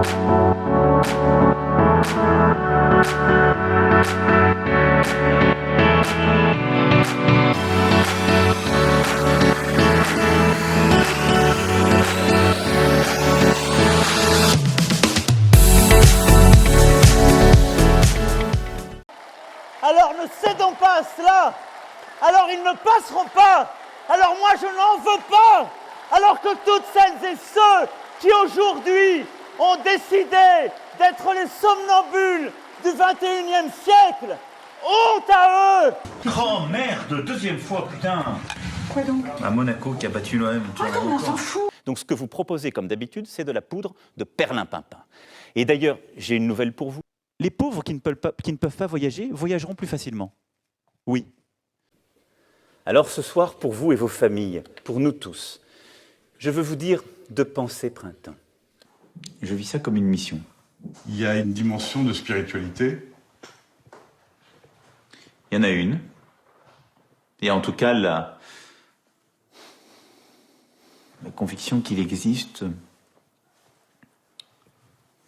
Alors ne cédons pas à cela. Alors ils ne passeront pas. Alors moi je n'en veux pas. Alors que toutes celles et ceux qui aujourd'hui ont décidé d'être les somnambules du 21e siècle, honte à eux. Oh merde, deuxième fois, putain. Quoi donc? À Monaco qui a battu l'OM. Attends, on s'en fout. Donc ce que vous proposez comme d'habitude, c'est de la poudre de perlimpinpin. Et d'ailleurs, j'ai une nouvelle pour vous. Les pauvres qui ne peuvent pas voyager voyageront plus facilement. Oui. Alors ce soir, pour vous et vos familles, pour nous tous, je veux vous dire de penser printemps. Je vis ça comme une mission. Il y a une dimension de spiritualité. Il y en a une. Et en tout cas, la conviction qu'il existe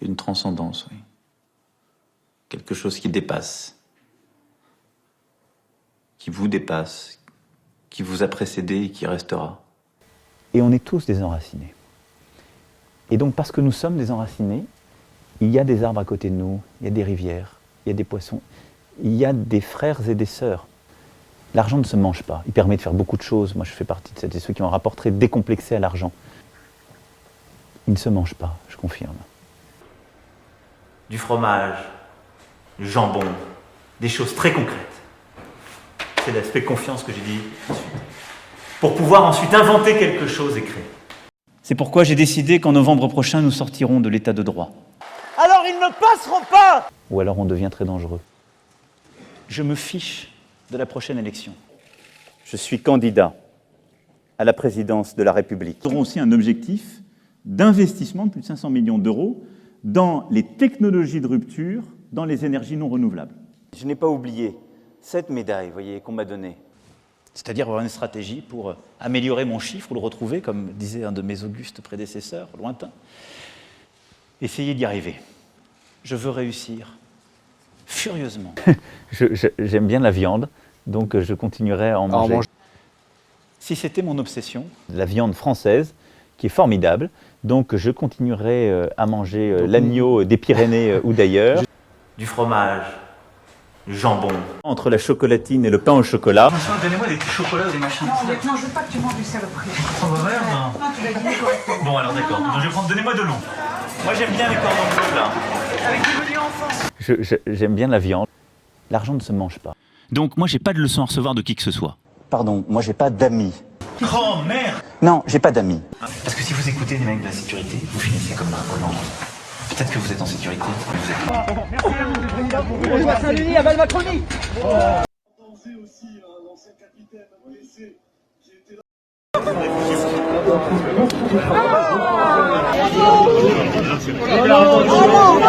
une transcendance, oui. Quelque chose qui dépasse, qui vous dépasse, qui vous a précédé et qui restera. Et on est tous des enracinés. Et donc parce que nous sommes des enracinés, il y a des arbres à côté de nous, il y a des rivières, il y a des poissons, il y a des frères et des sœurs. L'argent ne se mange pas, il permet de faire beaucoup de choses. Moi je fais partie de ceux qui ont un rapport très décomplexé à l'argent. Il ne se mange pas, je confirme. Du fromage, du jambon, des choses très concrètes. C'est l'aspect confiance que j'ai dit ensuite. Pour pouvoir ensuite inventer quelque chose et créer. C'est pourquoi j'ai décidé qu'en novembre prochain, nous sortirons de l'état de droit. Alors ils ne passeront pas. Ou alors on devient très dangereux. Je me fiche de la prochaine élection. Je suis candidat à la présidence de la République. Nous aurons aussi un objectif d'investissement de plus de 500 millions d'euros dans les technologies de rupture, dans les énergies non renouvelables. Je n'ai pas oublié cette médaille, voyez, qu'on m'a donnée. C'est-à-dire avoir une stratégie pour améliorer mon chiffre ou le retrouver, comme disait un de mes augustes prédécesseurs, lointains. Essayer d'y arriver. Je veux réussir furieusement. J'aime bien la viande, donc je continuerai à en manger. Si c'était mon obsession, la viande française, qui est formidable, donc je continuerai à manger l'agneau des Pyrénées ou d'ailleurs. Du fromage, du jambon. Entre la chocolatine et le pain au chocolat. Donnez-moi des petits chocolats ou des machins. Non, je veux pas que tu manges du saloperie. On va voir, non. Non, tu l'as dit correctement. Bon alors d'accord, je vais prendre, donnez-moi de l'eau. Moi j'aime bien les cordons bleus là. Avec du menu enfant. J'aime bien la viande. L'argent ne se mange pas. Donc moi j'ai pas de leçon à recevoir de qui que ce soit. Pardon, moi j'ai pas d'amis. Oh merde. Non, j'ai pas d'amis. Parce que si vous écoutez les mecs de la sécurité, vous finissez comme un volant. Peut-être que vous êtes en sécurité, mais vous êtes pas. On va Saint-Denis à Val-Macronie. Aussi un ancien capitaine blessé qui était là.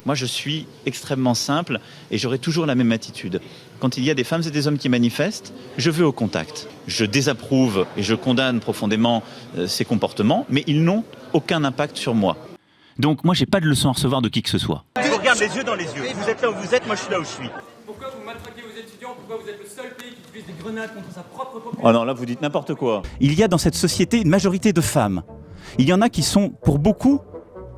Moi je suis extrêmement simple et j'aurai toujours la même attitude. Quand il y a des femmes et des hommes qui manifestent, je vais au contact. Je désapprouve et je condamne profondément ces comportements, mais ils n'ont aucun impact sur moi. Donc moi j'ai pas de leçon à recevoir de qui que ce soit. Je vous regarde les yeux dans les yeux. Vous êtes là où vous êtes, moi je suis là où je suis. Pourquoi vous matraquez vos étudiants? Pourquoi vous êtes le seul pays qui utilise des grenades contre sa propre population? Oh non, là vous dites n'importe quoi. Il y a dans cette société une majorité de femmes. Il y en a qui sont, pour beaucoup,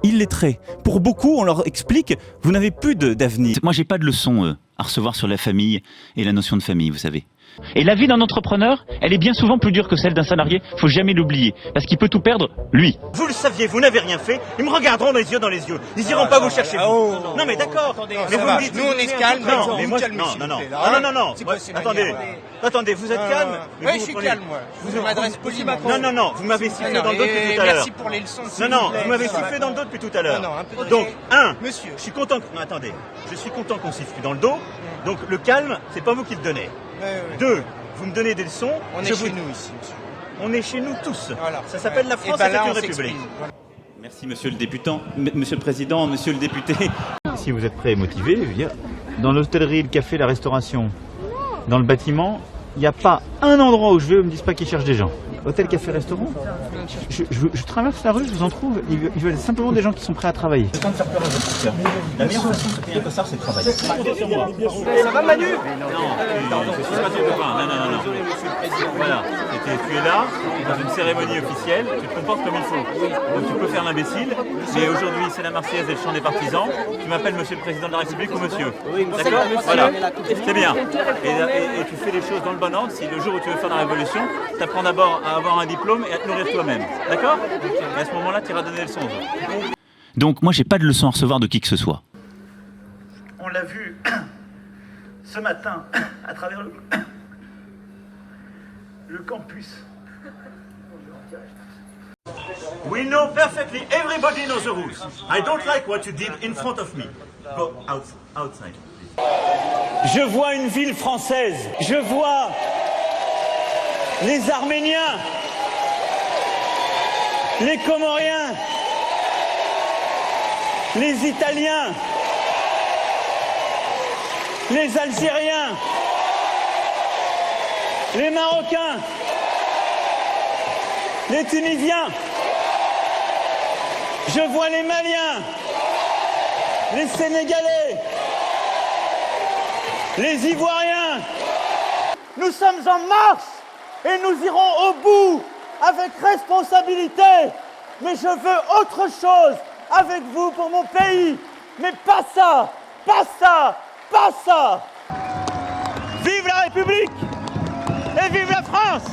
illettrés. Pour beaucoup, on leur explique, vous n'avez plus d'avenir. Moi j'ai pas de leçon à recevoir sur la famille et la notion de famille, vous savez. Et la vie d'un entrepreneur, elle est bien souvent plus dure que celle d'un salarié, faut jamais l'oublier, parce qu'il peut tout perdre, lui. Vous le saviez, vous n'avez rien fait. Ils me regarderont les yeux dans les yeux. Ils iront pas vous chercher. Non mais d'accord. Mais vous me dites, nous on est calme. Non, mais moi non. Attendez, vous êtes calme. Oui, je suis calme moi. Je vous m'adresse poliment. Non, vous m'avez sifflé dans le dos depuis tout à l'heure. Merci pour les leçons. Non, vous m'avez sifflé dans le dos depuis tout à l'heure. Donc, monsieur, je suis content. Attendez, je suis content qu'on siffle dans le dos. Donc le calme, c'est pas vous qui le donnez. 2, vous me donnez des leçons. On est chez nous ici, monsieur. On est chez nous tous. Voilà. Ça s'appelle la France, c'est une république. Merci monsieur le députant, monsieur le président, monsieur le député. Si vous êtes prêt et motivé, je veux dire, dans l'hôtellerie, le café, la restauration, dans le bâtiment, il n'y a pas un endroit où je vais où ils me disent pas qu'ils cherchent des gens. hôtel, café, restaurant. Je traverse la rue, je vous en trouve. Ils veulent simplement des gens qui sont prêts à travailler. Le temps de faire peur à votre cœur. La meilleure façon de se payer un costard, c'est de travailler. Ça va Manu? Non, je suis pas ton copain. Non. Voilà, tu es là, dans une cérémonie officielle, tu te comportes comme il faut. Donc tu peux faire l'imbécile, mais aujourd'hui c'est la Marseillaise et le chant des partisans. Tu m'appelles Monsieur le Président de la République ou Monsieur. D'accord? Voilà, c'est bien. Et tu fais les choses dans le bon ordre. Si le jour où tu veux faire la révolution, tu apprends d'abord à avoir un diplôme et à te nourrir toi-même. D'accord? Et à ce moment-là, tu iras donner le leçons aux autres. Donc moi, j'ai pas de leçon à recevoir de qui que ce soit. On l'a vu ce matin à travers le campus. We know perfectly, everybody knows the rules. I don't like what you did in front of me. Go outside. Je vois une ville française. Je vois les Arméniens, les Comoriens, les Italiens, les Algériens, les Marocains, les Tunisiens. Je vois les Maliens, les Sénégalais, les Ivoiriens. Nous sommes en marche et nous irons au bout avec responsabilité. Mais je veux autre chose avec vous pour mon pays. Mais pas ça, pas ça, pas ça. Vive la République et vive la France!